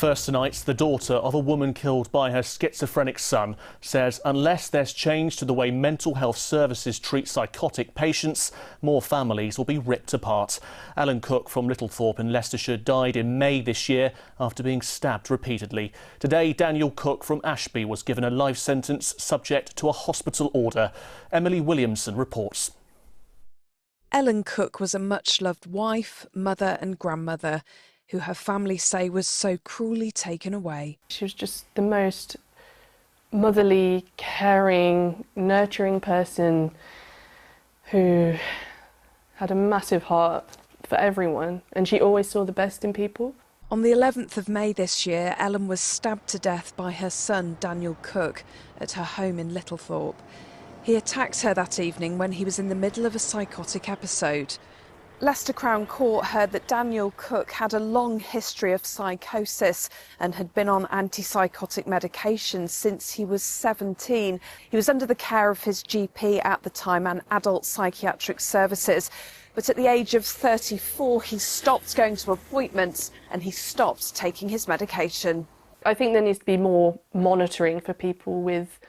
First tonight, the daughter of a woman killed by her schizophrenic son says unless there's change to the way mental health services treat psychotic patients, more families will be ripped apart. Ellen Cook from Littlethorpe in Leicestershire died in May this year after being stabbed repeatedly. Today, Daniel Cook from Ashby was given a life sentence subject to a hospital order. Emily Williamson reports. Ellen Cook was a much-loved wife, mother and grandmother, who her family say was so cruelly taken away. She was just the most motherly, caring, nurturing person who had a massive heart for everyone, and she always saw the best in people. On the 11th of May this year, Ellen was stabbed to death by her son, Daniel Cook, at her home in Littlethorpe. He attacked her that evening when he was in the middle of a psychotic episode. Leicester Crown Court heard that Daniel Cook had a long history of psychosis and had been on antipsychotic medication since he was 17. He was under the care of his GP at the time and adult psychiatric services. But at the age of 34, he stopped going to appointments and he stopped taking his medication. I think there needs to be more monitoring for people with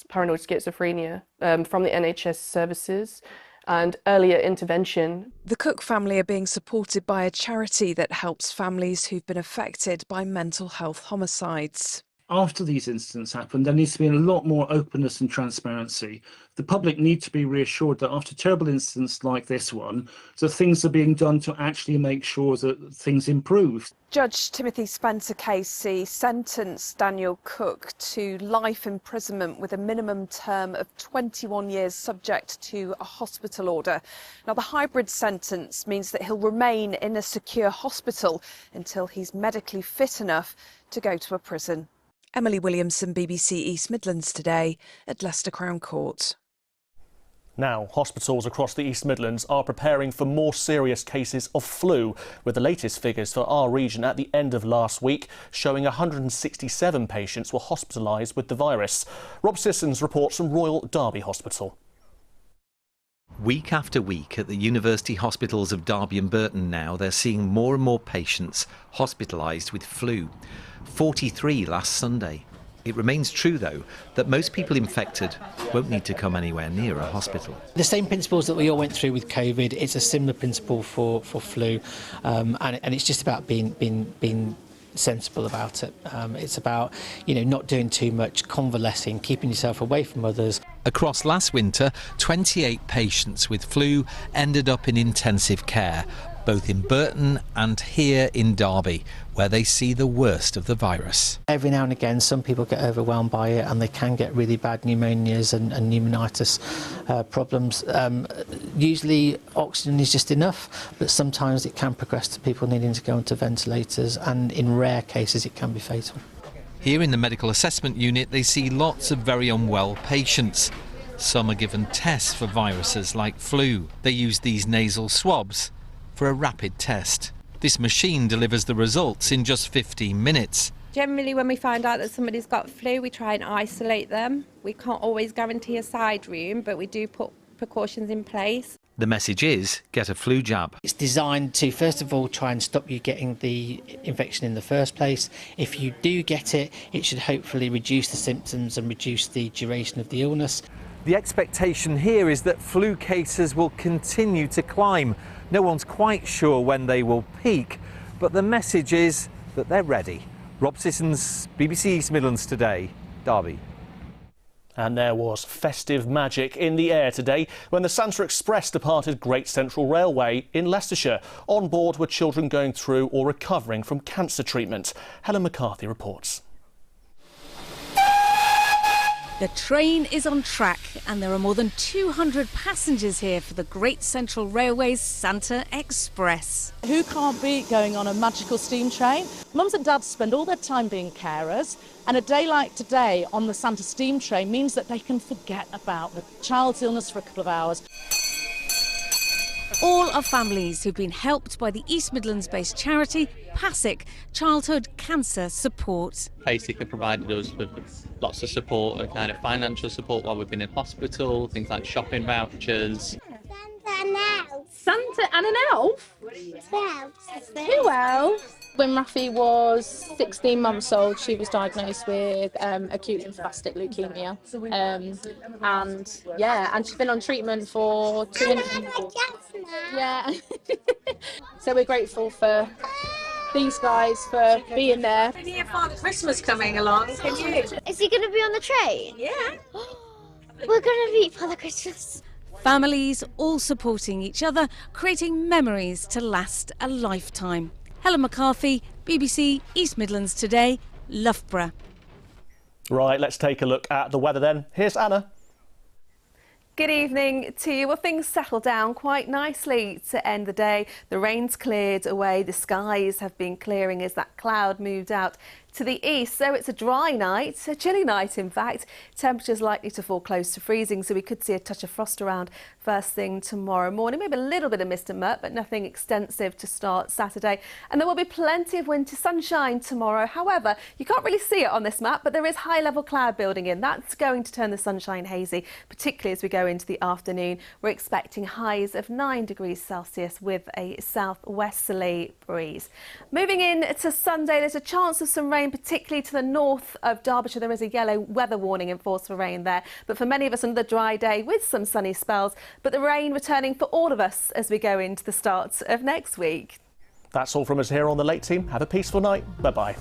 paranoid schizophrenia from the NHS services, and earlier intervention. The Cook family are being supported by a charity that helps families who've been affected by mental health homicides. After these incidents happen, there needs to be a lot more openness and transparency. The public need to be reassured that after terrible incidents like this one, that things are being done to actually make sure that things improve. Judge Timothy Spencer Casey sentenced Daniel Cook to life imprisonment with a minimum term of 21 years subject to a hospital order. Now, the hybrid sentence means that he'll remain in a secure hospital until he's medically fit enough to go to a prison. Emily Williamson, BBC East Midlands Today at Leicester Crown Court. Now, hospitals across the East Midlands are preparing for more serious cases of flu, with the latest figures for our region at the end of last week showing 167 patients were hospitalised with the virus. Rob Sissons reports from Royal Derby Hospital. Week after week at the university hospitals of Derby and Burton now, they're seeing more and more patients hospitalised with flu. 43 last Sunday. It remains true, though, that most people infected won't need to come anywhere near a hospital. The same principles that we all went through with COVID, it's a similar principle for flu, and it's just about being sensible about it. It's about, not doing too much, convalescing, keeping yourself away from others. Across last winter, 28 patients with flu ended up in intensive care, both in Burton and here in Derby, where they see the worst of the virus. Every now and again, some people get overwhelmed by it and they can get really bad pneumonias and pneumonitis problems. Usually oxygen is just enough, but sometimes it can progress to people needing to go onto ventilators, and in rare cases it can be fatal. Here in the medical assessment unit, they see lots of very unwell patients. Some are given tests for viruses like flu. They use these nasal swabs for a rapid test. This machine delivers the results in just 15 minutes. Generally, when we find out that somebody's got flu, we try and isolate them. We can't always guarantee a side room, but we do put precautions in place. The message is, get a flu jab. It's designed to, first of all, try and stop you getting the infection in the first place. If you do get it, it should hopefully reduce the symptoms and reduce the duration of the illness. The expectation here is that flu cases will continue to climb. No one's quite sure when they will peak, but the message is that they're ready. Rob Sissons, BBC East Midlands Today, Derby. And there was festive magic in the air today when the Santa Express departed Great Central Railway in Leicestershire. On board were children going through or recovering from cancer treatment. Helen McCarthy reports. The train is on track and there are more than 200 passengers here for the Great Central Railway's Santa Express. Who can't beat going on a magical steam train? Mums and dads spend all their time being carers, and a day like today on the Santa steam train means that they can forget about the child's illness for a couple of hours. All are families who've been helped by the East Midlands-based charity PASIC, Childhood Cancer Support. Basically provided us with lots of support and kind of financial support while we've been in hospital, things like shopping vouchers. Santa and an elf? Santa and an elf? 2 elves. 2 elves? When Rafi was 16 months old, she was diagnosed with acute lymphoblastic leukemia. And she's been on treatment for 2.5 years. Yeah. So we're grateful for these guys for being there. Can you hear Father Christmas coming along? Can you? Is he going to be on the train? Yeah. We're going to meet Father Christmas. Families all supporting each other, creating memories to last a lifetime. Helen McCarthy, BBC East Midlands Today, Loughborough. Right, let's take a look at the weather then. Here's Anna. Good evening to you. Well, things settle down quite nicely to end the day. The rain's cleared away. The skies have been clearing as that cloud moved out to the east. So it's a dry night, a chilly night in fact. Temperatures likely to fall close to freezing, so we could see a touch of frost around first thing tomorrow morning. Maybe a little bit of mist and murk, but nothing extensive to start Saturday. And there will be plenty of winter sunshine tomorrow. However, you can't really see it on this map, but there is high level cloud building in. That's going to turn the sunshine hazy, particularly as we go into the afternoon. We're expecting highs of 9 degrees Celsius with a southwesterly breeze. Moving in to Sunday, there's a chance of some rain, particularly to the north of Derbyshire. There is a yellow weather warning in force for rain there. But for many of us, another dry day with some sunny spells. But the rain returning for all of us as we go into the start of next week. That's all from us here on the Late Team. Have a peaceful night. Bye-bye.